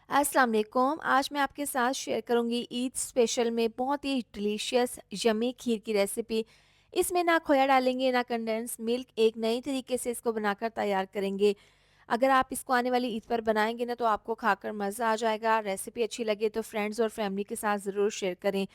अस्सलाम वालेकुम। आज मैं आपके साथ शेयर करूंगी ईद स्पेशल में बहुत ही डिलीशियस यमी खीर की रेसिपी। इसमें ना खोया डालेंगे ना कंडेंस मिल्क, एक नई तरीके से इसको बनाकर तैयार करेंगे। अगर आप इसको आने वाली ईद पर बनाएंगे ना तो आपको खाकर मज़ा आ जाएगा। रेसिपी अच्छी लगे तो फ्रेंड्स और फैमिली के साथ ज़रूर शेयर करें।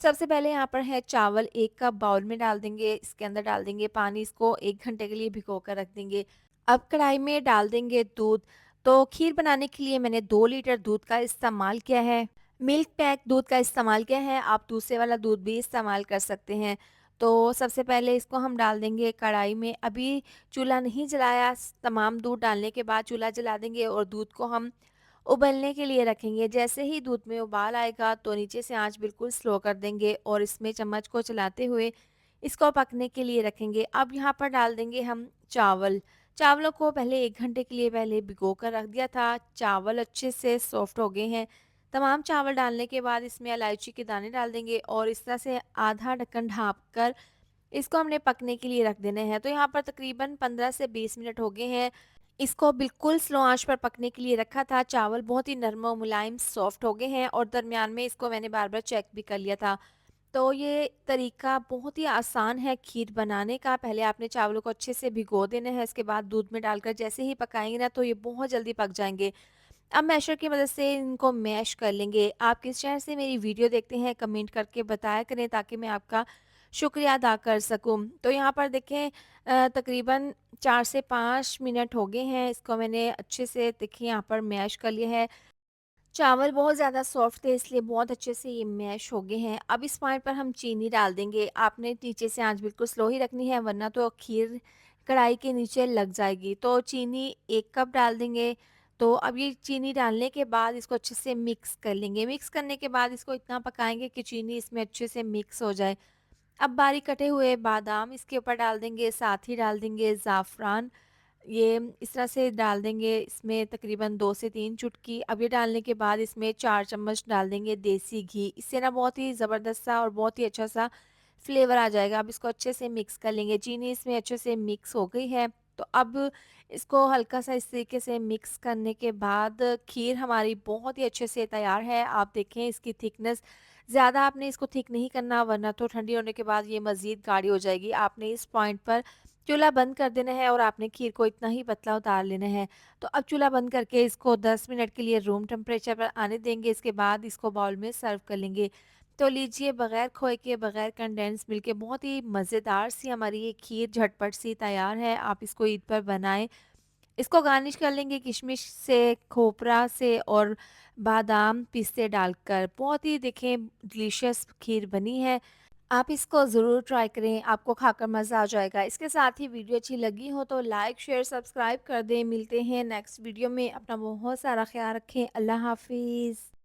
सबसे पहले यहाँ पर है चावल, 1 कप बाउल में डाल देंगे। इसके अंदर डाल देंगे पानी, इसको 1 घंटे के लिए भिगो कर रख देंगे। अब कढ़ाई में डाल देंगे दूध। तो खीर बनाने के लिए मैंने 2 लीटर दूध का इस्तेमाल किया है। मिल्क पैक दूध का इस्तेमाल किया है, आप दूसरे वाला दूध भी इस्तेमाल कर सकते हैं। तो सबसे पहले इसको हम डाल देंगे कढ़ाई में। अभी चूल्हा नहीं जलाया, तमाम दूध डालने के बाद चूल्हा जला देंगे और दूध को हम उबलने के लिए रखेंगे। जैसे ही दूध में उबाल आएगा तो नीचे से आँच बिल्कुल स्लो कर देंगे और इसमें चम्मच को चलाते हुए इसको पकने के लिए रखेंगे। अब यहाँ पर डाल देंगे हम चावल। चावलों को पहले 1 घंटे के लिए पहले भिगो कर रख दिया था। चावल अच्छे से सॉफ्ट हो गए हैं। तमाम चावल डालने के बाद इसमें इलायची के दाने डाल देंगे और इस तरह से आधा ढक्कन ढाँप कर इसको हमने पकने के लिए रख देने हैं। तो यहाँ पर तकरीबन 15 से 20 मिनट हो गए हैं। इसको बिल्कुल स्लो आँच पर पकने के लिए रखा था। चावल बहुत ही नरम और मुलायम सॉफ्ट हो गए हैं और दरमियान में इसको मैंने बार-बार चेक भी कर लिया था। तो ये तरीका बहुत ही आसान है खीर बनाने का। पहले आपने चावलों को अच्छे से भिगो देना है, इसके बाद दूध में डालकर जैसे ही पकाएँगे ना तो ये बहुत जल्दी पक जाएँगे। अब मैशर की मदद से इनको मैश कर लेंगे। आप किस शहर से मेरी वीडियो देखते हैं कमेंट करके बताया करें ताकि मैं आपका शुक्रिया अदा कर सकूँ। तो यहाँ पर देखें तकरीबन 4 से 5 मिनट हो गए हैं। इसको मैंने अच्छे से देखिए यहाँ पर मैश कर लिया है। चावल बहुत ज़्यादा सॉफ्ट थे इसलिए बहुत अच्छे से ये मैश हो गए हैं। अब इस पॉइंट पर हम चीनी डाल देंगे। आपने नीचे से आँच बिल्कुल स्लो ही रखनी है वरना तो खीर कढ़ाई के नीचे लग जाएगी। तो चीनी 1 कप डाल देंगे। तो अब ये चीनी डालने के बाद इसको अच्छे से मिक्स कर लेंगे। मिक्स करने के बाद इसको इतना पकाएँगे कि चीनी इसमें अच्छे से मिक्स हो जाए। अब बारीक कटे हुए बादाम इसके ऊपर डाल देंगे, साथ ही डाल देंगे ज़ाफ़रान। ये इस तरह से डाल देंगे इसमें तकरीबन 2 से 3 चुटकी। अब ये डालने के बाद इसमें 4 चम्मच डाल देंगे देसी घी। इससे ना बहुत ही ज़बरदस्त सा और बहुत ही अच्छा-सा फ्लेवर आ जाएगा। अब इसको अच्छे से मिक्स कर लेंगे। चीनी इसमें अच्छे से मिक्स हो गई है। तो अब इसको हल्का-सा इस तरीके से मिक्स करने के बाद खीर हमारी बहुत ही अच्छे से तैयार है। आप देखें इसकी थिकनेस ज़्यादा आपने इसको थिक नहीं करना वरना तो ठंडी होने के बाद ये मज़ीद गाढ़ी हो जाएगी। आपने इस पॉइंट पर चूल्हा बंद कर देना है और आपने खीर को इतना ही पतला उतार लेना है। तो अब चूल्हा बंद करके इसको 10 मिनट के लिए रूम टेम्परेचर पर आने देंगे। इसके बाद इसको बाउल में सर्व कर लेंगे। तो लीजिए बगैर खोए के, बगैर कंडेंस मिल्क के बहुत ही मज़ेदार सी हमारी ये खीर झटपट सी तैयार है। आप इसको ईद पर बनाएँ। इसको गार्निश कर लेंगे किशमिश से, खोपरा से और बादाम, पिस्ते डालकर। बहुत ही देखें डिलीशियस खीर बनी है। आप इसको ज़रूर ट्राई करें, आपको खाकर मज़ा आ जाएगा। इसके साथ ही वीडियो अच्छी लगी हो तो लाइक, शेयर, सब्सक्राइब कर दें। मिलते हैं नेक्स्ट वीडियो में। अपना बहुत सारा ख़्याल रखें। अल्लाह हाफ़िज़।